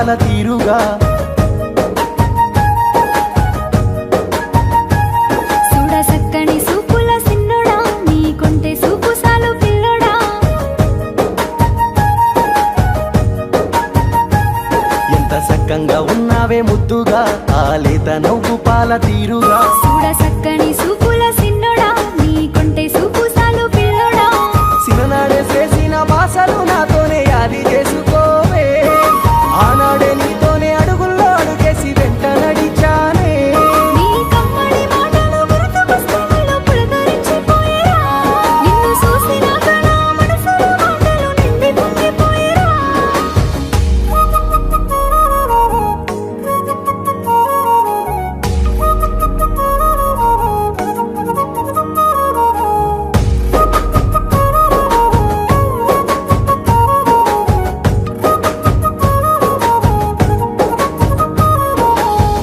పాల తీరుగా చూడ సక్కని సూపుల సిన్నోడా నీ కొంటే సూపు సాలు పిల్లోడా ఎంత సక్కంగా ఉన్నావే ముద్దుగా ఆ లేత నవ్వు పాల తీరుగా చూడ సక్కని సూపుల సిన్నోడా నీ కొంటే సూపు సాలు పిల్లోడా సిననాడే చేసిన భాషలు నాతోనే యాది చేసుకోవే ఆనాడే నీతోనే అడుగుల్లో అడుగేసి వెంట నడిచానే నీ కమ్మడి మాటలు గుర్తుకొస్తాయిలో పులకరించిపోయేరా నిన్ను చూసినాక నా మనసులో మాటలు నిండి పొంగిపోయేరా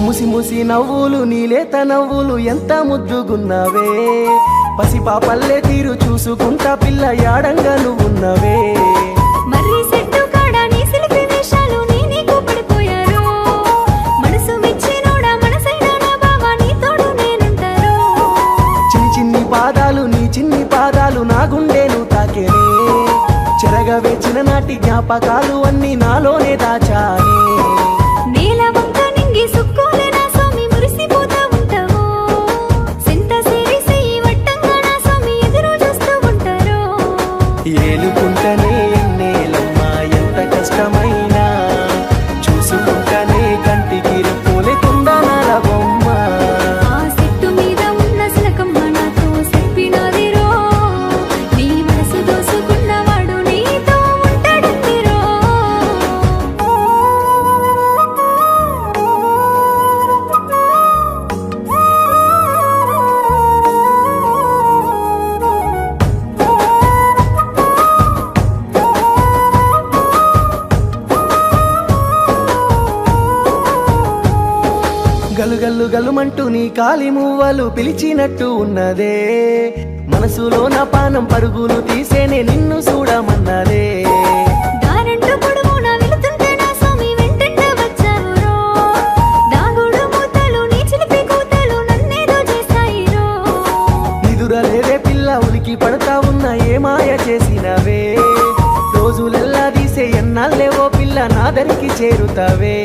ముసి ముసి నవ్వులు నీలేత నవ్వులు ఎంత ముద్దుగున్నావే పసిపాపల్లే తీరు చూసుకుంటా పిల్ల యాడంగా నువ్వున్నవే మర్రి చెట్టు కాడ నీ సిలిపి వేషాలు నీ నీకు పడిపోయారు మనసు మెచ్చినోడా మనసైన నా బావా నీ తోడు నేనుంటారు చిన్ని చిన్ని పాదాలు నీ చిన్ని పాదాలు నా గుండెను తాకేనే చెరగవే చిన్ననాటి జ్ఞాపకాలు అన్ని నాలోనే దాచానే నేల వంక నింగి సుక్కోలే నా స్వామి మురిసిపోతా ఉంటావు సింత సేరి సెయ్యి వట్టంగా నా స్వామి ఎదురు చూస్తూ ఉంటారు ఏలుకుంటనే ఎన్నేలమ్మా ఎంత కష్టమైనా చూసుకుంటనే కంటికి రెప్పోలేకుండా నర బొమ్మ ఆ చెట్టు మీద ఉన్న శిలకమ్మ నాతో చెప్పినదిరో నీ మనసు దోసుకున్నవాడు నీతో ఉంటాడందిరో గలుగల్లు గలుమంటూ నీ కాలి మువ్వలు పిలిచినట్టు ఉన్నదే మనసులో నా పానం పరుగులు తీసేనే నిన్ను చూడమన్నదే దారంటూ పొడుగునా వెళుతుంటే నా స్వామి వెంటంట వచ్చావురో దాగుడు మూతలు నీ చిలిపి కూతలు నన్నేదో చేస్తాయిరో నిదురలేదే పిల్ల ఉలికి పడతా ఉన్న ఏ మాయ చేసినవే రోజులెల్లా తీసే ఎన్నాళ్ళేవో పిల్ల నా దరికి చేరుతావే